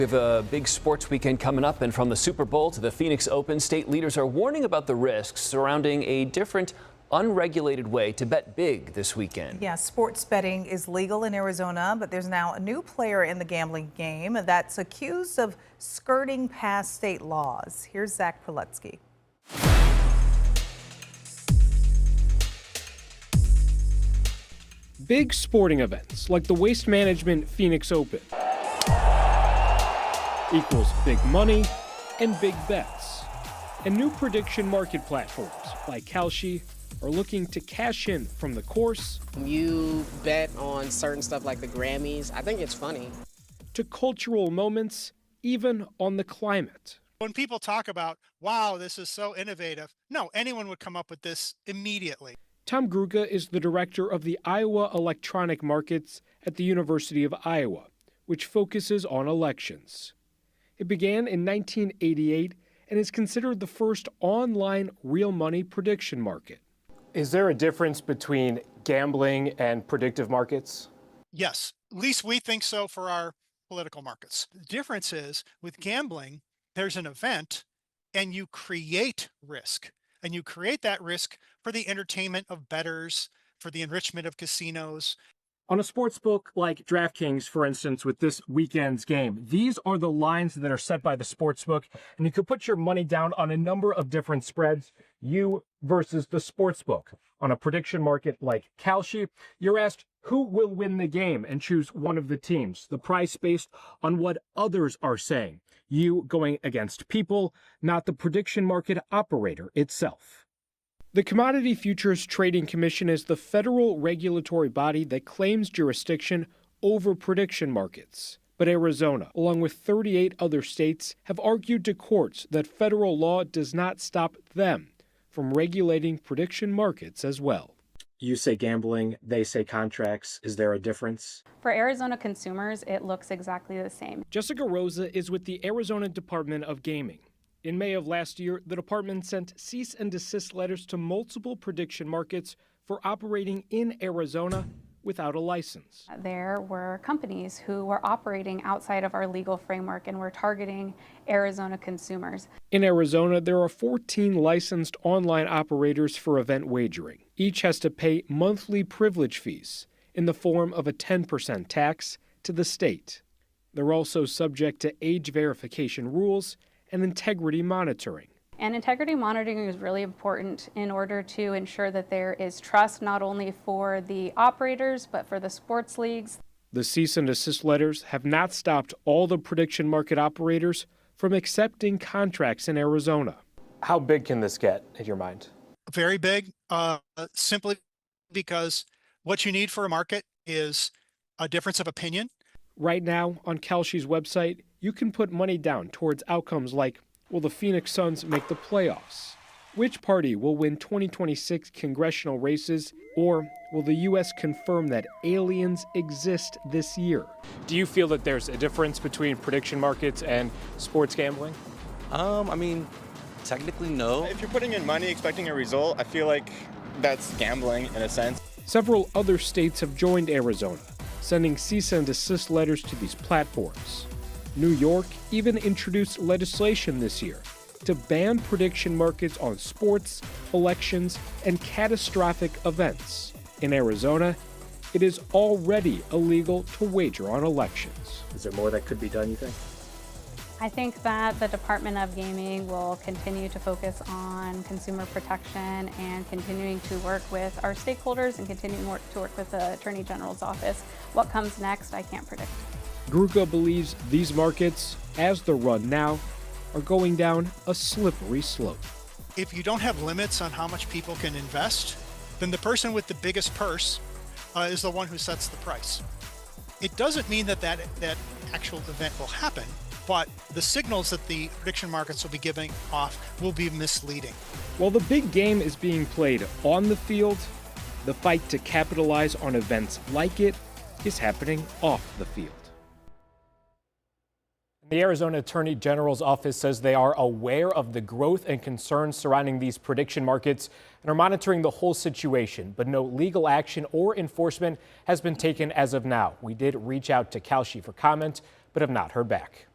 We have a big sports weekend coming up, and from the Super Bowl to the Phoenix Open, state leaders are warning about the risks surrounding a different, unregulated way to bet big this weekend. Yeah, sports betting is legal in Arizona, but there's now a new player in the gambling game that's accused of skirting past state laws. Here's Zach Prelutsky. Big sporting events like the Waste Management Phoenix Open equals big money and big bets. And new prediction market platforms like Kalshi are looking to cash in from the course. You bet on certain stuff like the Grammys. I think it's funny. To cultural moments, even on the climate. When people talk about, wow, this is so innovative, no, anyone would come up with this immediately. Tom Gruga is the director of the Iowa Electronic Markets at the University of Iowa, which focuses on elections. It began in 1988 and is considered the first online real money prediction market. Is there a difference between gambling and predictive markets? Yes, at least we think so for our political markets. The difference is with gambling, there's an event and you create risk. And you create that risk for the entertainment of bettors, for the enrichment of casinos. On a sports book like DraftKings, for instance, with this weekend's game, these are the lines that are set by the sports book, and you could put your money down on a number of different spreads, you versus the sports book. On a prediction market like Kalshi, you're asked who will win the game and choose one of the teams. The price based on what others are saying. You going against people, not the prediction market operator itself. The Commodity Futures Trading Commission is the federal regulatory body that claims jurisdiction over prediction markets. But Arizona, along with 38 other states, have argued to courts that federal law does not stop them from regulating prediction markets as well. You say gambling, they say contracts. Is there a difference? For Arizona consumers, it looks exactly the same. Jessica Rosa is with the Arizona Department of Gaming. In May of last year, the department sent cease and desist letters to multiple prediction markets for operating in Arizona without a license. There were companies who were operating outside of our legal framework and were targeting Arizona consumers. In Arizona, there are 14 licensed online operators for event wagering. Each has to pay monthly privilege fees in the form of a 10% tax to the state. They're also subject to age verification rules and integrity monitoring. And integrity monitoring is really important in order to ensure that there is trust not only for the operators, but for the sports leagues. The cease and desist letters have not stopped all the prediction market operators from accepting contracts in Arizona. How big can this get, in your mind? Very big, simply because what you need for a market is a difference of opinion. Right now, on Kalshi's website, you can put money down towards outcomes like, will the Phoenix Suns make the playoffs? Which party will win 2026 congressional races? Or will the U.S. confirm that aliens exist this year? Do you feel that there's a difference between prediction markets and sports gambling? I mean, technically, no. If you're putting in money expecting a result, I feel like that's gambling in a sense. Several other states have joined Arizona, sending cease and desist letters to these platforms. New York even introduced legislation this year to ban prediction markets on sports, elections, and catastrophic events. In Arizona, it is already illegal to wager on elections. Is there more that could be done, you think? I think that the Department of Gaming will continue to focus on consumer protection and continuing to work with our stakeholders and continuing to work with the Attorney General's office. What comes next, I can't predict. Gruga believes these markets, as they're run now, are going down a slippery slope. If you don't have limits on how much people can invest, then the person with the biggest purse is the one who sets the price. It doesn't mean that actual event will happen, but the signals that the prediction markets will be giving off will be misleading. While the big game is being played on the field, the fight to capitalize on events like it is happening off the field. The Arizona Attorney General's office says they are aware of the growth and concerns surrounding these prediction markets and are monitoring the whole situation, but no legal action or enforcement has been taken as of now. We did reach out to Kalshi for comment, but have not heard back.